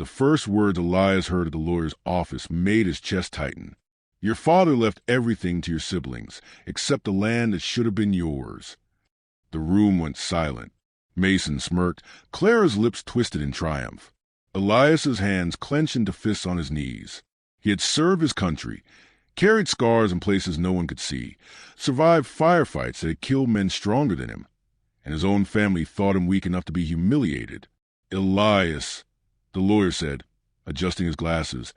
The first words Elias heard at the lawyer's office made his chest tighten. Your father left everything to your siblings, except the land that should have been yours. The room went silent. Mason smirked. Clara's lips twisted in triumph. Elias's hands clenched into fists on his knees. He had served his country, carried scars in places no one could see, survived firefights that had killed men stronger than him, and his own family thought him weak enough to be humiliated. Elias, the lawyer said, adjusting his glasses.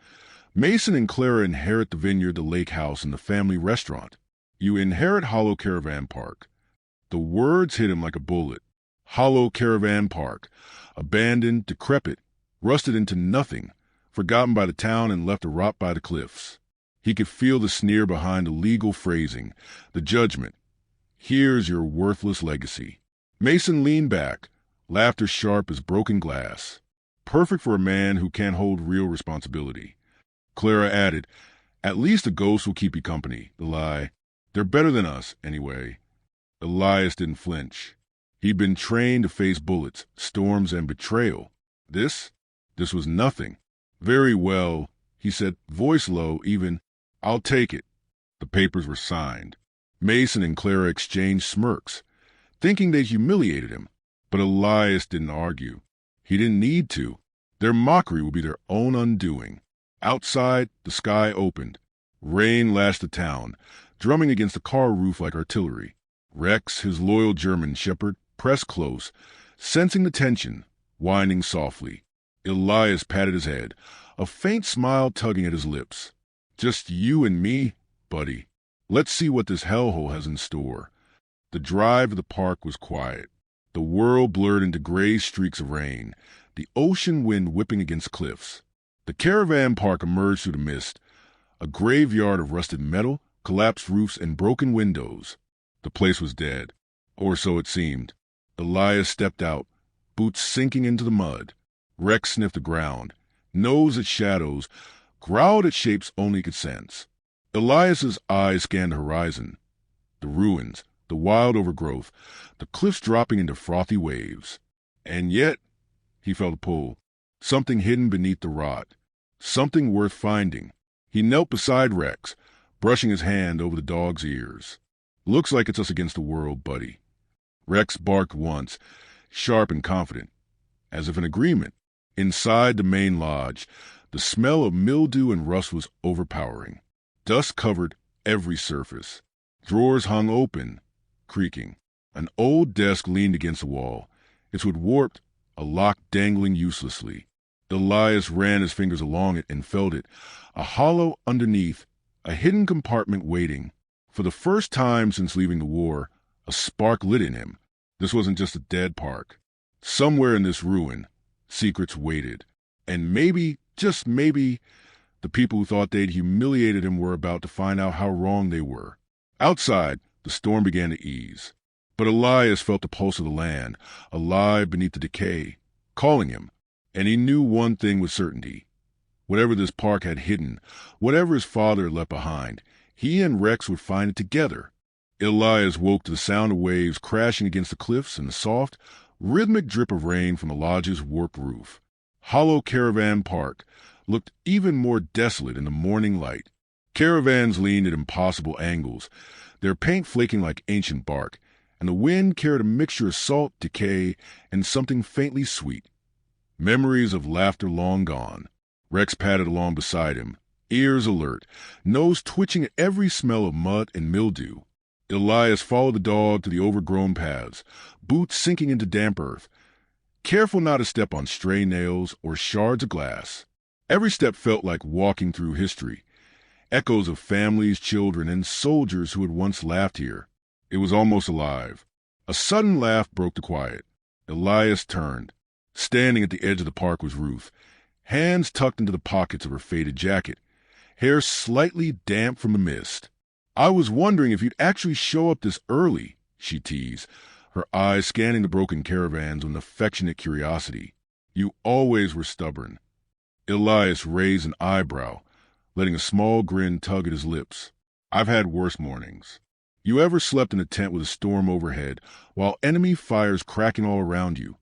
Mason and Clara inherit the vineyard, the lake house, and the family restaurant. You inherit Hollow Caravan Park. The words hit him like a bullet. Hollow Caravan Park, abandoned, decrepit, rusted into nothing, forgotten by the town and left to rot by the cliffs. He could feel the sneer behind the legal phrasing, the judgment. Here's your worthless legacy. Mason leaned back, laughter sharp as broken glass. Perfect for a man who can't hold real responsibility. Clara added, at least a ghost will keep you company, the lie. They're better than us, anyway. Elias didn't flinch. He'd been trained to face bullets, storms, and betrayal. This was nothing. Very well, he said, voice low, even. I'll take it. The papers were signed. Mason and Clara exchanged smirks, thinking they humiliated him. But Elias didn't argue. He didn't need to. Their mockery would be their own undoing. Outside, the sky opened. Rain lashed the town, drumming against the car roof like artillery. Rex, his loyal German shepherd, pressed close, sensing the tension, whining softly. Elias patted his head, a faint smile tugging at his lips. Just you and me, buddy. Let's see what this hellhole has in store. The drive to the park was quiet. The world blurred into gray streaks of rain, the ocean wind whipping against cliffs. The caravan park emerged through the mist, a graveyard of rusted metal, collapsed roofs, and broken windows. The place was dead, or so it seemed. Elias stepped out, boots sinking into the mud. Rex sniffed the ground, nose at shadows, growled at shapes only he could sense. Elias's eyes scanned the horizon. The ruins, the wild overgrowth, the cliffs dropping into frothy waves. And yet, he felt a pull. Something hidden beneath the rot. Something worth finding. He knelt beside Rex, brushing his hand over the dog's ears. Looks like it's us against the world, buddy. Rex barked once, sharp and confident, as if in agreement. Inside the main lodge, the smell of mildew and rust was overpowering. Dust covered every surface. Drawers hung open, creaking. An old desk leaned against the wall, its wood warped, a lock dangling uselessly. Elias ran his fingers along it and felt it, a hollow underneath, a hidden compartment waiting. For the first time since leaving the war, a spark lit in him. This wasn't just a dead park. Somewhere in this ruin, secrets waited. And maybe, just maybe, the people who thought they'd humiliated him were about to find out how wrong they were. Outside, the storm began to ease. But Elias felt the pulse of the land, alive beneath the decay, calling him. And he knew one thing with certainty. Whatever this park had hidden, whatever his father left behind, he and Rex would find it together. Elias woke to the sound of waves crashing against the cliffs and the soft, rhythmic drip of rain from the lodge's warped roof. Hollow Caravan Park looked even more desolate in the morning light. Caravans leaned at impossible angles, their paint flaking like ancient bark, and the wind carried a mixture of salt, decay, and something faintly sweet. Memories of laughter long gone. Rex padded along beside him, ears alert, nose twitching at every smell of mud and mildew. Elias followed the dog to the overgrown paths, boots sinking into damp earth, careful not to step on stray nails or shards of glass. Every step felt like walking through history, echoes of families, children, and soldiers who had once laughed here. It was almost alive. A sudden laugh broke the quiet. Elias turned. Standing at the edge of the park was Ruth, hands tucked into the pockets of her faded jacket, hair slightly damp from the mist. I was wondering if you'd actually show up this early, she teased, her eyes scanning the broken caravans with an affectionate curiosity. You always were stubborn. Elias raised an eyebrow, letting a small grin tug at his lips. I've had worse mornings. You ever slept in a tent with a storm overhead while enemy fires cracking all around you?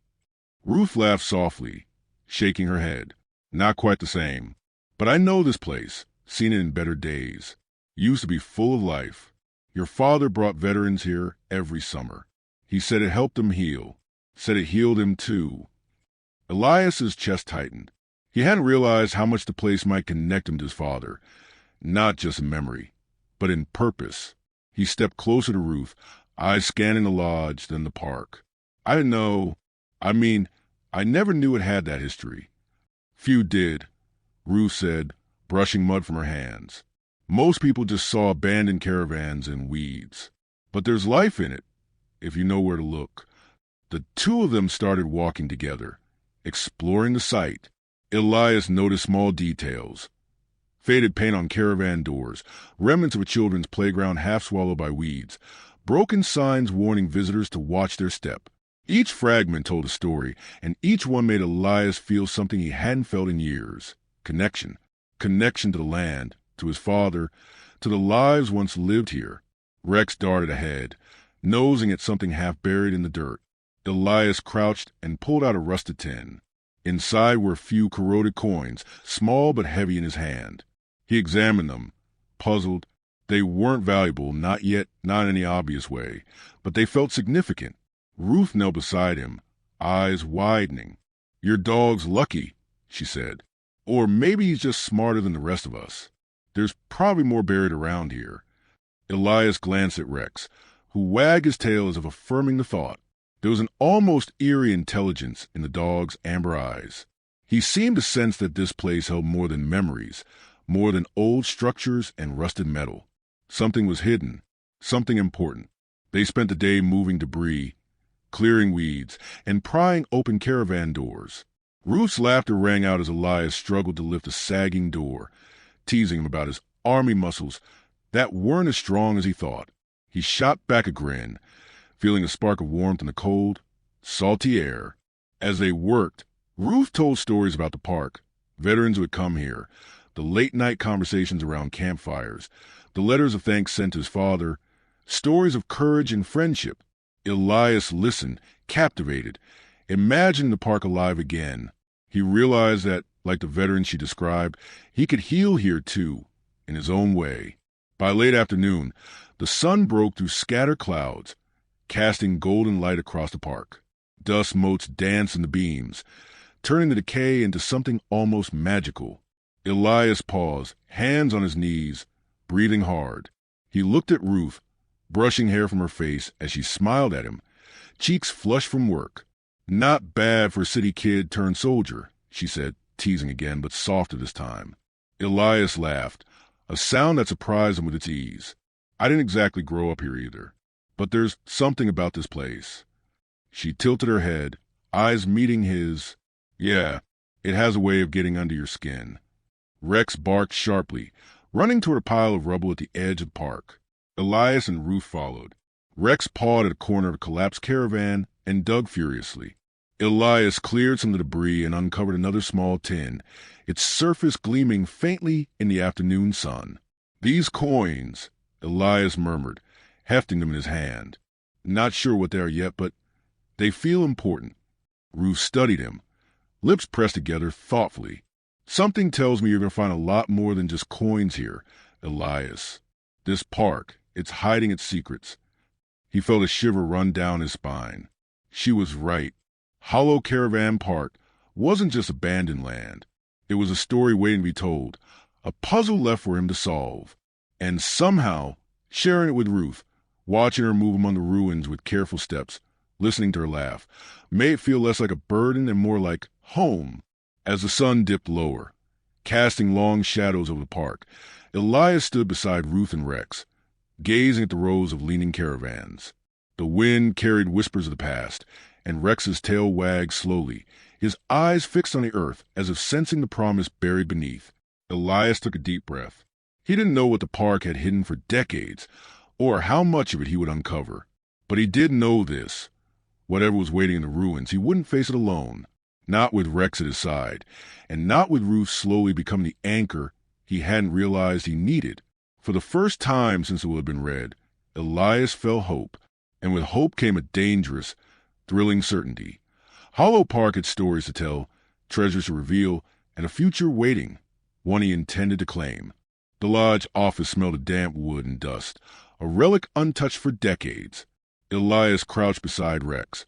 Ruth laughed softly, shaking her head. Not quite the same. But I know this place, seen it in better days. Used to be full of life. Your father brought veterans here every summer. He said it helped him heal. Said it healed him too. Elias's chest tightened. He hadn't realized how much the place might connect him to his father. Not just in memory, but in purpose. He stepped closer to Ruth, eyes scanning the lodge, then the park. I didn't know. I never knew it had that history. Few did, Ruth said, brushing mud from her hands. Most people just saw abandoned caravans and weeds. But there's life in it, if you know where to look. The two of them started walking together, exploring the site. Elias noticed small details. Faded paint on caravan doors, remnants of a children's playground half swallowed by weeds, broken signs warning visitors to watch their step. Each fragment told a story, and each one made Elias feel something he hadn't felt in years. Connection. Connection to the land, to his father, to the lives once lived here. Rex darted ahead, nosing at something half buried in the dirt. Elias crouched and pulled out a rusted tin. Inside were a few corroded coins, small but heavy in his hand. He examined them, puzzled. They weren't valuable, not yet, not in any obvious way, but they felt significant. Ruth knelt beside him, eyes widening. "Your dog's lucky," she said. "Or maybe he's just smarter than the rest of us. There's probably more buried around here." Elias glanced at Rex, who wagged his tail as if affirming the thought. There was an almost eerie intelligence in the dog's amber eyes. He seemed to sense that this place held more than memories, more than old structures and rusted metal. Something was hidden, something important. They spent the day moving debris, clearing weeds, and prying open caravan doors. Ruth's laughter rang out as Elias struggled to lift a sagging door, teasing him about his army muscles that weren't as strong as he thought. He shot back a grin, feeling a spark of warmth in the cold, salty air. As they worked, Ruth told stories about the park, veterans who had come here, the late-night conversations around campfires, the letters of thanks sent to his father, stories of courage and friendship. Elias listened, captivated, imagining the park alive again. He realized that, like the veterans she described, he could heal here too, in his own way. By late afternoon, the sun broke through scattered clouds, casting golden light across the park. Dust motes danced in the beams, turning the decay into something almost magical. Elias paused, hands on his knees, breathing hard. He looked at Ruth, brushing hair from her face as she smiled at him, cheeks flushed from work. "Not bad for a city kid turned soldier," she said, teasing again, but softer this time. Elias laughed, a sound that surprised him with its ease. "I didn't exactly grow up here either, but there's something about this place." She tilted her head, eyes meeting his. "Yeah, it has a way of getting under your skin." Rex barked sharply, running toward a pile of rubble at the edge of the park. Elias and Ruth followed. Rex pawed at a corner of a collapsed caravan and dug furiously. Elias cleared some of the debris and uncovered another small tin, its surface gleaming faintly in the afternoon sun. "These coins," Elias murmured, hefting them in his hand. "Not sure what they are yet, but they feel important." Ruth studied him, lips pressed together thoughtfully. "Something tells me you're going to find a lot more than just coins here, Elias. This park, it's hiding its secrets." He felt a shiver run down his spine. She was right. Hollow Caravan Park wasn't just abandoned land. It was a story waiting to be told, a puzzle left for him to solve. And somehow, sharing it with Ruth, watching her move among the ruins with careful steps, listening to her laugh, made it feel less like a burden and more like home. As the sun dipped lower, casting long shadows over the park, Elias stood beside Ruth and Rex, gazing at the rows of leaning caravans. The wind carried whispers of the past, and Rex's tail wagged slowly, his eyes fixed on the earth as if sensing the promise buried beneath. Elias took a deep breath. He didn't know what the park had hidden for decades, or how much of it he would uncover. But he did know this. Whatever was waiting in the ruins, he wouldn't face it alone. Not with Rex at his side, and not with Ruth slowly becoming the anchor he hadn't realized he needed. For the first time since it would have been read, Elias felt hope, and with hope came a dangerous, thrilling certainty. Hollow Park had stories to tell, treasures to reveal, and a future waiting, one he intended to claim. The lodge office smelled of damp wood and dust, a relic untouched for decades. Elias crouched beside Rex,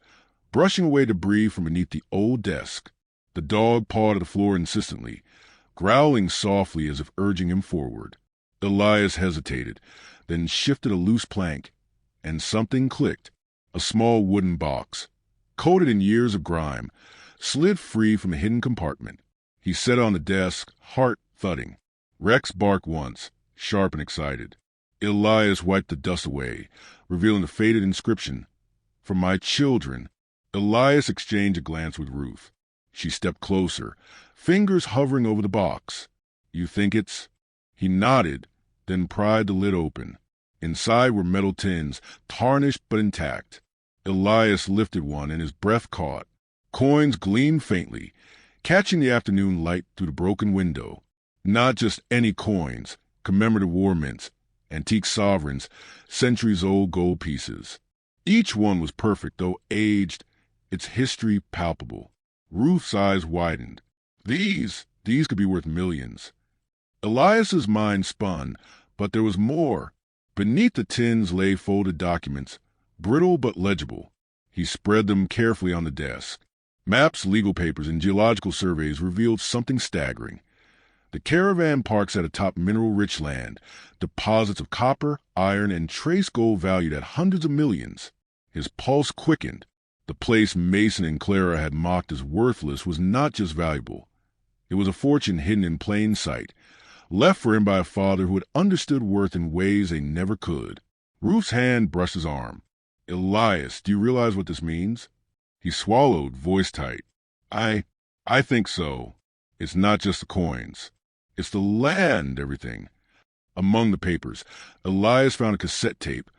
brushing away debris from beneath the old desk. The dog pawed at the floor insistently, growling softly as if urging him forward. Elias hesitated, then shifted a loose plank, and something clicked. A small wooden box, coated in years of grime, slid free from a hidden compartment. He set it on the desk, heart thudding. Rex barked once, sharp and excited. Elias wiped the dust away, revealing the faded inscription, "For my children." Elias exchanged a glance with Ruth. She stepped closer, fingers hovering over the box. "You think it's—" He nodded, then pried the lid open. Inside were metal tins, tarnished but intact. Elias lifted one and his breath caught. Coins gleamed faintly, catching the afternoon light through the broken window. Not just any coins, commemorative war mints, antique sovereigns, centuries-old gold pieces. Each one was perfect, though aged, its history palpable. Ruth's eyes widened. These could be worth millions. Elias's mind spun, but there was more. Beneath the tins lay folded documents, brittle but legible. He spread them carefully on the desk. Maps, legal papers, and geological surveys revealed something staggering. The Caravan parks at atop mineral-rich land, deposits of copper, iron, and trace gold valued at hundreds of millions. His pulse quickened. The place Mason and Clara had mocked as worthless was not just valuable. It was a fortune hidden in plain sight, left for him by a father who had understood worth in ways they never could. Ruth's hand brushed his arm. "Elias, do you realize what this means?" He swallowed, voice tight. I think so. It's not just the coins. It's the land, everything." Among the papers, Elias found a cassette tape,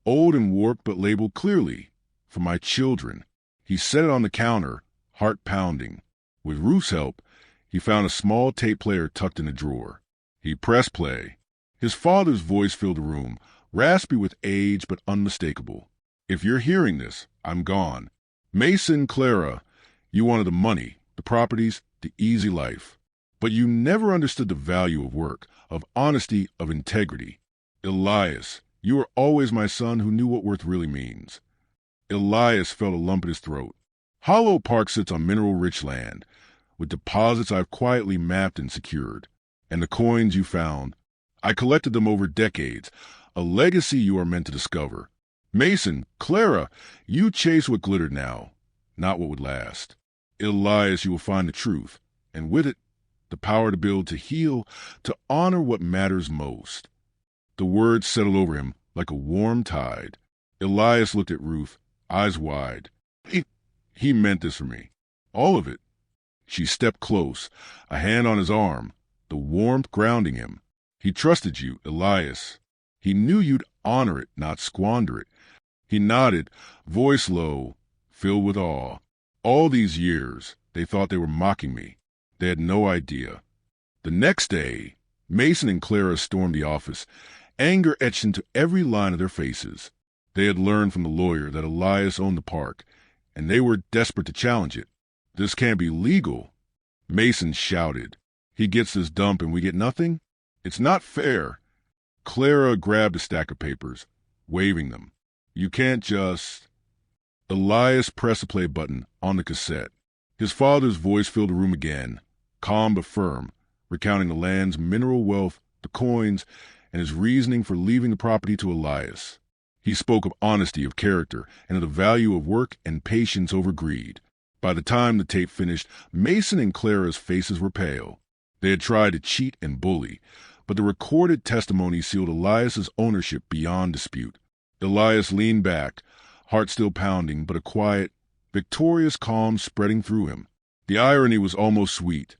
old and warped but labeled clearly, "For my children." He set it on the counter, heart pounding. With Ruth's help, he found a small tape player tucked in a drawer. He pressed play. His father's voice filled the room, raspy with age but unmistakable. "If you're hearing this, I'm gone. Mason, Clara, you wanted the money, the properties, the easy life. But you never understood the value of work, of honesty, of integrity. Elias, you were always my son who knew what worth really means." Elias felt a lump in his throat. Hollow Park sits on mineral-rich land, with deposits I've quietly mapped and secured. And the coins you found, I collected them over decades, a legacy you are meant to discover. Mason, Clara, you chase what glittered now, not what would last. Elias, you will find the truth, and with it, the power to build, to heal, to honor what matters most. The words settled over him like a warm tide. Elias looked at Ruth, eyes wide. He meant this for me. All of it. She stepped close, a hand on his arm, the warmth grounding him. He trusted you, Elias. He knew you'd honor it, not squander it. He nodded, voice low, filled with awe. All these years, they thought they were mocking me. They had no idea. The next day, Mason and Clara stormed the office, anger etched into every line of their faces. They had learned from the lawyer that Elias owned the park, and they were desperate to challenge it. "This can't be legal." Mason shouted. "He gets this dump and we get nothing? It's not fair." Clara grabbed a stack of papers, waving them. "You can't just—" Elias pressed the play button on the cassette. His father's voice filled the room again, calm but firm, recounting the land's mineral wealth, the coins, and his reasoning for leaving the property to Elias. He spoke of honesty, of character, and of the value of work and patience over greed. By the time the tape finished, Mason and Clara's faces were pale. They had tried to cheat and bully, but the recorded testimony sealed Elias's ownership beyond dispute. Elias leaned back, heart still pounding, but a quiet, victorious calm spreading through him. The irony was almost sweet.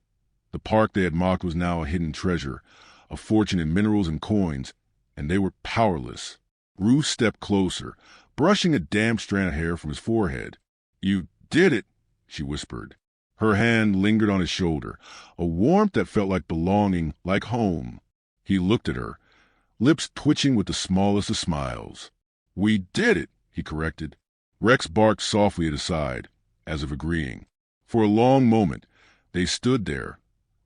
The park they had mocked was now a hidden treasure, a fortune in minerals and coins, and they were powerless. Ruth stepped closer, brushing a damp strand of hair from his forehead. "You did it," she whispered. Her hand lingered on his shoulder, a warmth that felt like belonging, like home. He looked at her, lips twitching with the smallest of smiles. "We did it," he corrected. Rex barked softly at his side, as if agreeing. For a long moment, they stood there,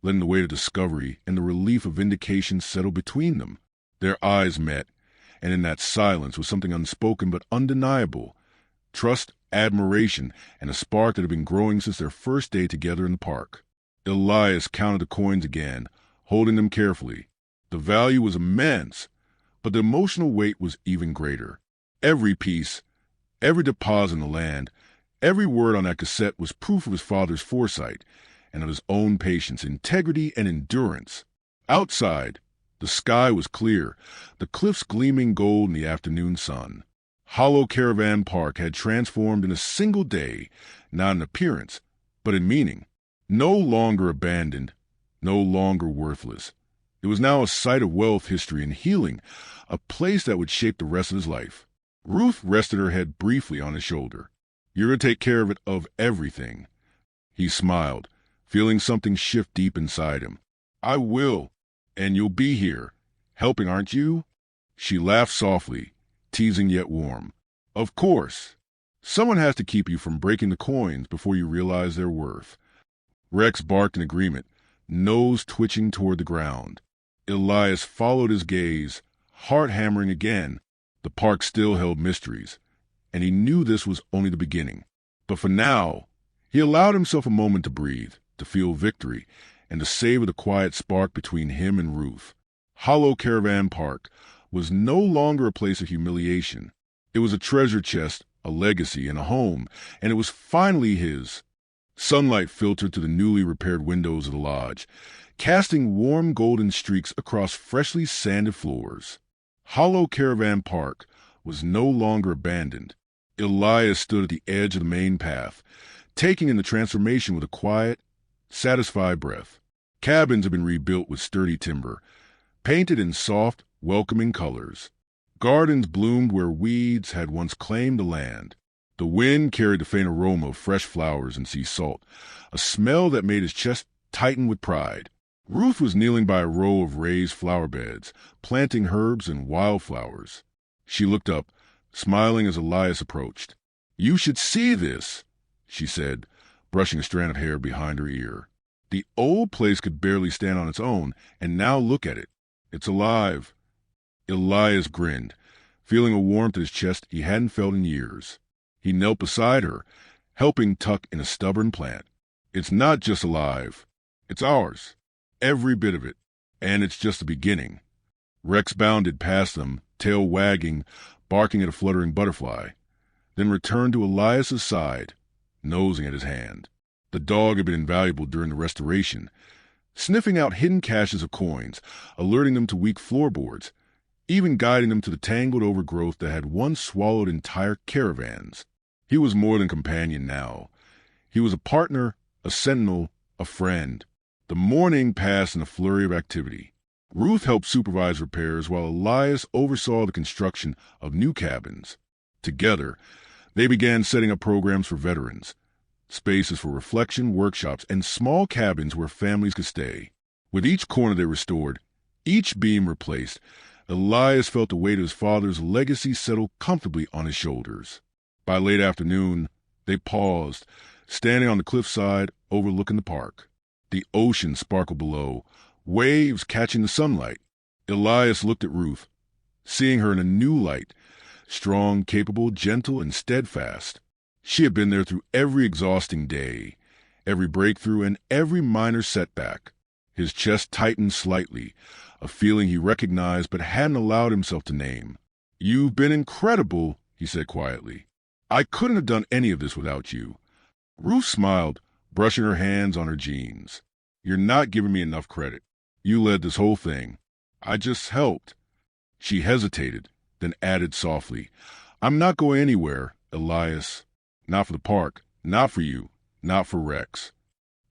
letting the weight of discovery and the relief of vindication settle between them. Their eyes met, and in that silence was something unspoken but undeniable. Trust, admiration, and a spark that had been growing since their first day together in the park. Elias counted the coins again, holding them carefully. The value was immense, but the emotional weight was even greater. Every piece, every deposit in the land, every word on that cassette was proof of his father's foresight and of his own patience, integrity, and endurance. Outside, the sky was clear, the cliffs gleaming gold in the afternoon sun. Hollow Caravan Park had transformed in a single day, not in appearance, but in meaning. No longer abandoned, no longer worthless. It was now a site of wealth, history, and healing, a place that would shape the rest of his life. Ruth rested her head briefly on his shoulder. "You're going to take care of everything." He smiled, feeling something shift deep inside him. "I will, and you'll be here, helping, aren't you?" She laughed softly, teasing yet warm. "Of course. Someone has to keep you from breaking the coins before you realize their worth." Rex barked in agreement, nose twitching toward the ground. Elias followed his gaze, heart hammering again. The park still held mysteries, and he knew this was only the beginning. But for now, he allowed himself a moment to breathe, to feel victory, and to savor the quiet spark between him and Ruth. Hollow Caravan Park was no longer a place of humiliation. It was a treasure chest, a legacy, and a home, and it was finally his. Sunlight filtered through the newly repaired windows of the lodge, casting warm golden streaks across freshly sanded floors. Hollow Caravan Park was no longer abandoned. Elias stood at the edge of the main path, taking in the transformation with a quiet, satisfied breath. Cabins had been rebuilt with sturdy timber, painted in soft, welcoming colors. Gardens bloomed where weeds had once claimed the land. The wind carried the faint aroma of fresh flowers and sea salt, a smell that made his chest tighten with pride. Ruth was kneeling by a row of raised flower beds, planting herbs and wildflowers. She looked up, smiling as Elias approached. "You should see this," she said, brushing a strand of hair behind her ear. "The old place could barely stand on its own, and now look at it. It's alive." Elias grinned, feeling a warmth in his chest he hadn't felt in years. He knelt beside her, helping tuck in a stubborn plant. "It's not just alive. It's ours. Every bit of it. And it's just the beginning." Rex bounded past them, tail wagging, barking at a fluttering butterfly, then returned to Elias's side, nosing at his hand. The dog had been invaluable during the restoration, sniffing out hidden caches of coins, alerting them to weak floorboards, even guiding them to the tangled overgrowth that had once swallowed entire caravans. He was more than companion now. He was a partner, a sentinel, a friend. The morning passed in a flurry of activity. Ruth helped supervise repairs while Elias oversaw the construction of new cabins. Together, they began setting up programs for veterans, spaces for reflection, workshops, and small cabins where families could stay. With each corner they restored, each beam replaced, Elias felt the weight of his father's legacy settle comfortably on his shoulders. By late afternoon, they paused, standing on the cliffside overlooking the park. The ocean sparkled below, waves catching the sunlight. Elias looked at Ruth, seeing her in a new light, strong, capable, gentle, and steadfast. She had been there through every exhausting day, every breakthrough, and every minor setback. His chest tightened slightly, a feeling he recognized but hadn't allowed himself to name. "You've been incredible," he said quietly. "I couldn't have done any of this without you." Ruth smiled, brushing her hands on her jeans. "You're not giving me enough credit. You led this whole thing. I just helped." She hesitated, then added softly, "I'm not going anywhere, Elias. Not for the park, not for you, not for Rex."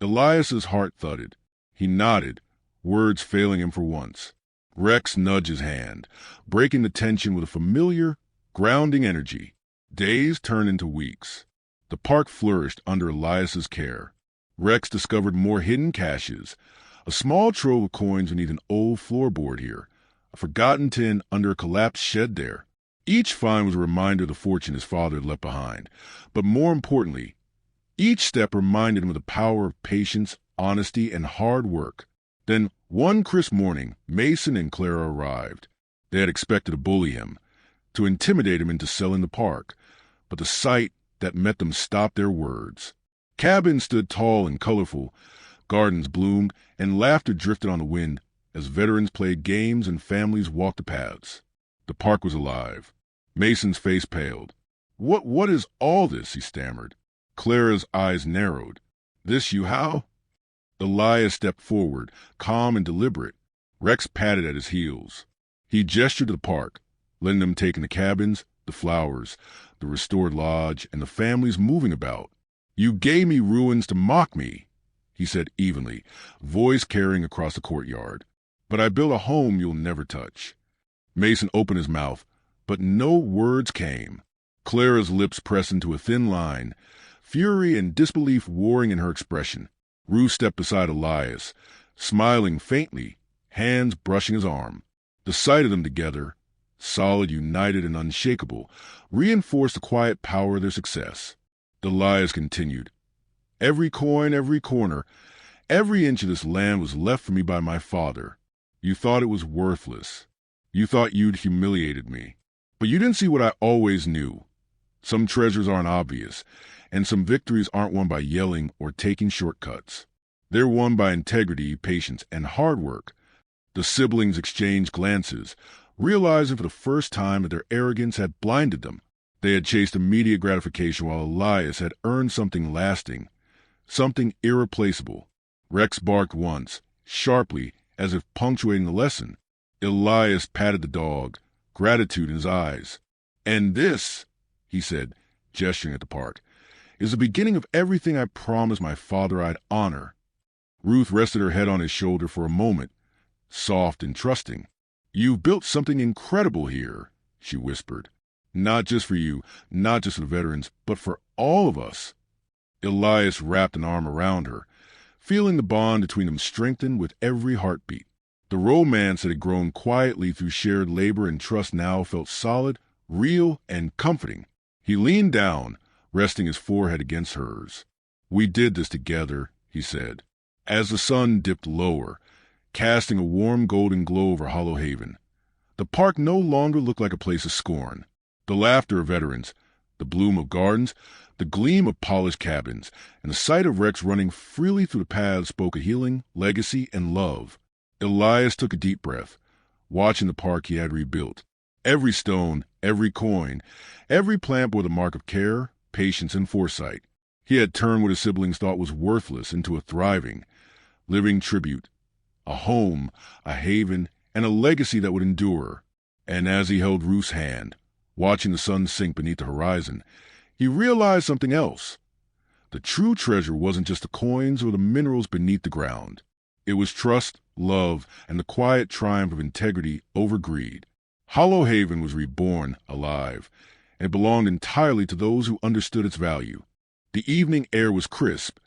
Elias's heart thudded. He nodded, words failing him for once. Rex nudged his hand, breaking the tension with a familiar, grounding energy. Days turned into weeks. The park flourished under Elias's care. Rex discovered more hidden caches, a small trove of coins beneath an old floorboard here, a forgotten tin under a collapsed shed there. Each find was a reminder of the fortune his father had left behind, but more importantly, each step reminded him of the power of patience, honesty, and hard work. Then, one crisp morning, Mason and Clara arrived. They had expected to bully him, to intimidate him into selling the park, but the sight that met them stopped their words. Cabins stood tall and colorful, gardens bloomed, and laughter drifted on the wind as veterans played games and families walked the paths. The park was alive. Mason's face paled. What is all this?" he stammered. Clara's eyes narrowed. "This you how?" Elias stepped forward, calm and deliberate. Rex patted at his heels. He gestured to the park, letting them take in the cabins, the flowers, the restored lodge, and the families moving about. "You gave me ruins to mock me," he said evenly, voice carrying across the courtyard. "But I built a home you'll never touch." Mason opened his mouth, but no words came. Clara's lips pressed into a thin line, fury and disbelief warring in her expression. Ruth stepped beside Elias, smiling faintly, hands brushing his arm. The sight of them together, solid, united, and unshakable, reinforced the quiet power of their success. Elias continued, "Every coin, every corner, every inch of this land was left for me by my father. You thought it was worthless. You thought you'd humiliated me. But you didn't see what I always knew. Some treasures aren't obvious, and some victories aren't won by yelling or taking shortcuts. They're won by integrity, patience, and hard work." The siblings exchanged glances, realizing for the first time that their arrogance had blinded them. They had chased immediate gratification while Elias had earned something lasting, something irreplaceable. Rex barked once, sharply, as if punctuating the lesson. Elias patted the dog, gratitude in his eyes. "And this," he said, gesturing at the park, "is the beginning of everything I promised my father I'd honor." Ruth rested her head on his shoulder for a moment, soft and trusting. "You've built something incredible here," she whispered. "Not just for you, not just for the veterans, but for all of us." Elias wrapped an arm around her, feeling the bond between them strengthen with every heartbeat. The romance that had grown quietly through shared labor and trust now felt solid, real, and comforting. He leaned down, resting his forehead against hers. "We did this together," he said. As the sun dipped lower, casting a warm golden glow over Hollow Haven, the park no longer looked like a place of scorn. The laughter of veterans, the bloom of gardens, the gleam of polished cabins, and the sight of Rex running freely through the paths spoke of healing, legacy, and love. Elias took a deep breath, watching the park he had rebuilt. Every stone, every coin, every plant bore the mark of care, patience, and foresight. He had turned what his siblings thought was worthless into a thriving, living tribute, a home, a haven, and a legacy that would endure. And as he held Ruth's hand, watching the sun sink beneath the horizon, he realized something else. The true treasure wasn't just the coins or the minerals beneath the ground. It was trust, love, and the quiet triumph of integrity over greed. Hollow Haven was reborn, alive, and it belonged entirely to those who understood its value. The evening air was crisp,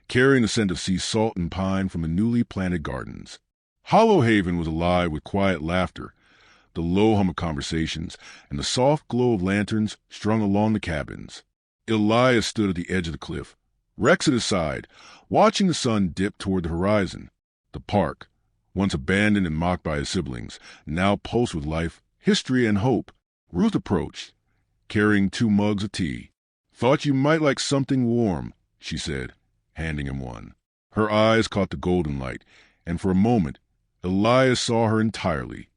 carrying the scent of sea salt and pine from the newly planted gardens. Hollow Haven was alive with quiet laughter, the low hum of conversations, and the soft glow of lanterns strung along the cabins. Elias stood at the edge of the cliff, Rex at his side, watching the sun dip toward the horizon. The park, once abandoned and mocked by his siblings, now pulsed with life, history, and hope. Ruth approached, carrying 2 mugs of tea. "Thought you might like something warm," she said, handing him one. Her eyes caught the golden light, and for a moment Elias saw her entirely.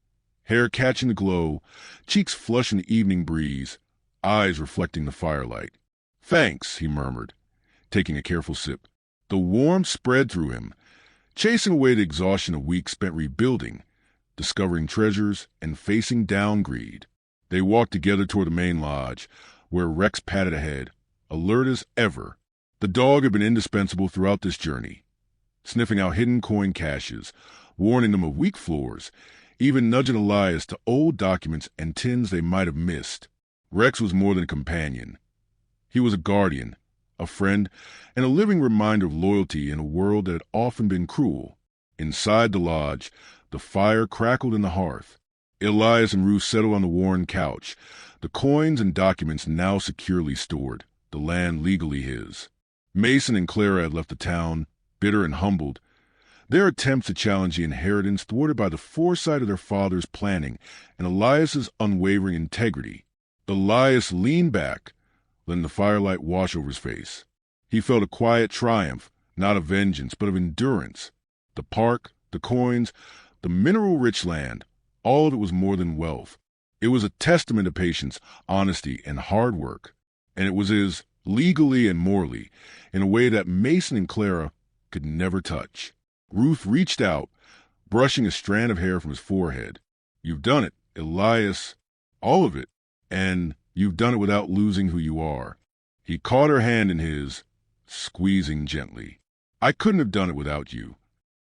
Hair catching the glow, cheeks flushing the evening breeze, eyes reflecting the firelight. "Thanks," he murmured, taking a careful sip. The warmth spread through him, chasing away the exhaustion of weeks spent rebuilding, discovering treasures, and facing down greed. They walked together toward the main lodge, where Rex padded ahead, alert as ever. The dog had been indispensable throughout this journey, sniffing out hidden coin caches, warning them of weak floors, even nudging Elias to old documents and tins they might have missed. Rex was more than a companion. He was a guardian, a friend, and a living reminder of loyalty in a world that had often been cruel. Inside the lodge, the fire crackled in the hearth. Elias and Ruth settled on the worn couch, the coins and documents now securely stored, the land legally his. Mason and Clara had left the town, bitter and humbled, their attempts to challenge the inheritance thwarted by the foresight of their father's planning and Elias's unwavering integrity. Elias leaned back, letting the firelight wash over his face. He felt a quiet triumph, not of vengeance, but of endurance. The park, the coins, the mineral-rich land, all of it was more than wealth. It was a testament to patience, honesty, and hard work. And it was his, legally and morally, in a way that Mason and Clara could never touch. Ruth reached out, brushing a strand of hair from his forehead. "You've done it, Elias, all of it, and you've done it without losing who you are." He caught her hand in his, squeezing gently. "I couldn't have done it without you."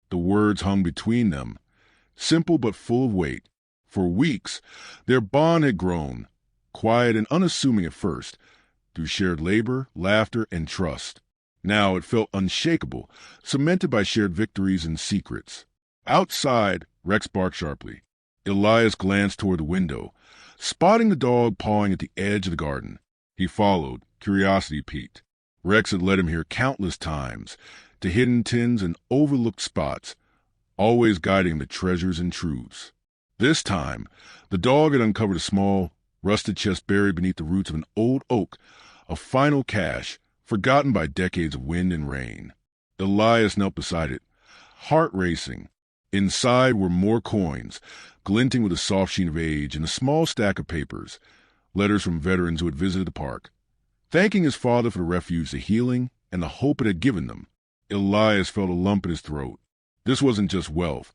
The words hung between them, simple but full of weight. For weeks, their bond had grown, quiet and unassuming at first, through shared labor, laughter, and trust. Now it felt unshakable, cemented by shared victories and secrets. Outside, Rex barked sharply. Elias glanced toward the window, spotting the dog pawing at the edge of the garden. He followed, curiosity piqued. Rex had led him here countless times, to hidden tins and overlooked spots, always guiding him to treasures and truths. This time, the dog had uncovered a small, rusted chest buried beneath the roots of an old oak, a final cache, forgotten by decades of wind and rain. Elias knelt beside it, heart racing. Inside were more coins, glinting with the soft sheen of age, and a small stack of papers, letters from veterans who had visited the park, thanking his father for the refuge, the healing, and the hope it had given them. Elias felt a lump in his throat. This wasn't just wealth.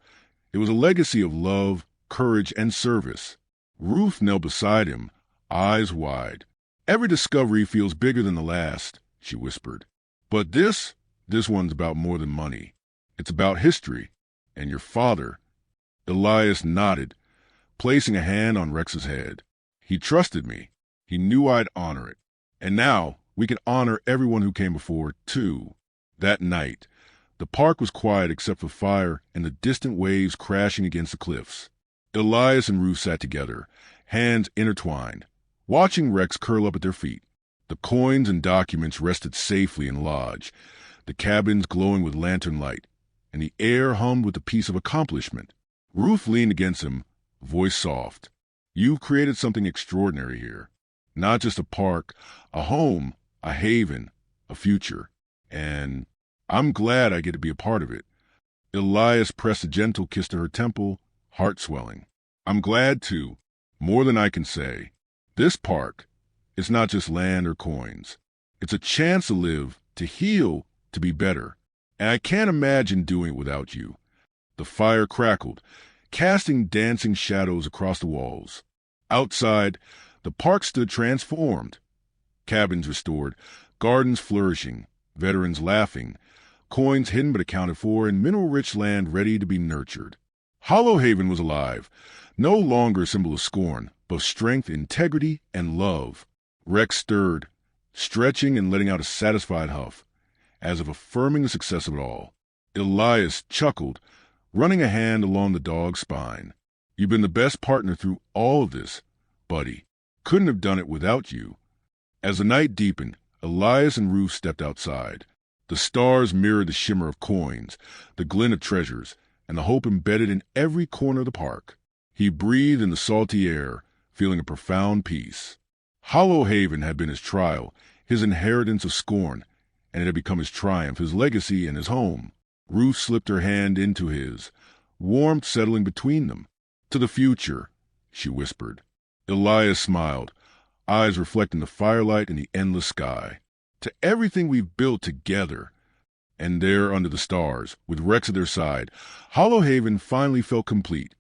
It was a legacy of love, courage, and service. Ruth knelt beside him, eyes wide. "Every discovery feels bigger than the last," she whispered. "But this one's about more than money. It's about history, and your father." Elias nodded, placing a hand on Rex's head. "He trusted me. He knew I'd honor it. And now we can honor everyone who came before, too." That night, the park was quiet except for fire and the distant waves crashing against the cliffs. Elias and Ruth sat together, hands intertwined, watching Rex curl up at their feet. The coins and documents rested safely in the lodge, the cabins glowing with lantern light, and the air hummed with the peace of accomplishment. Ruth leaned against him, voice soft. "You've created something extraordinary here. Not just a park, a home, a haven, a future. And I'm glad I get to be a part of it." Elias pressed a gentle kiss to her temple, heart swelling. "I'm glad, too. More than I can say. This park, it's not just land or coins. It's a chance to live, to heal, to be better. And I can't imagine doing it without you." The fire crackled, casting dancing shadows across the walls. Outside, the park stood transformed. Cabins restored, gardens flourishing, veterans laughing, coins hidden but accounted for, and mineral-rich land ready to be nurtured. Hollow Haven was alive, no longer a symbol of scorn, but strength, integrity, and love. Rex stirred, stretching and letting out a satisfied huff, as if affirming the success of it all. Elias chuckled, running a hand along the dog's spine. "You've been the best partner through all of this, buddy. Couldn't have done it without you." As the night deepened, Elias and Ruth stepped outside. The stars mirrored the shimmer of coins, the glint of treasures, and the hope embedded in every corner of the park. He breathed in the salty air, feeling a profound peace. Hollow Haven had been his trial, his inheritance of scorn, and it had become his triumph, his legacy, and his home. Ruth slipped her hand into his, warmth settling between them. "To the future," she whispered. Elias smiled, eyes reflecting the firelight and the endless sky. "To everything we've built together." And there, under the stars, with Rex at their side, Hollow Haven finally felt complete.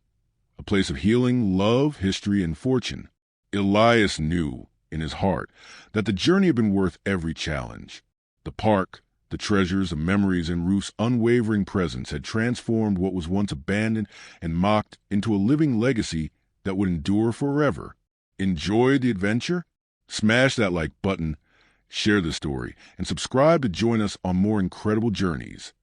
A place of healing, love, history, and fortune. Elias knew, in his heart, that the journey had been worth every challenge. The park, the treasures, the memories, and Ruth's unwavering presence had transformed what was once abandoned and mocked into a living legacy that would endure forever. Enjoy the adventure? Smash that like button, share the story, and subscribe to join us on more incredible journeys.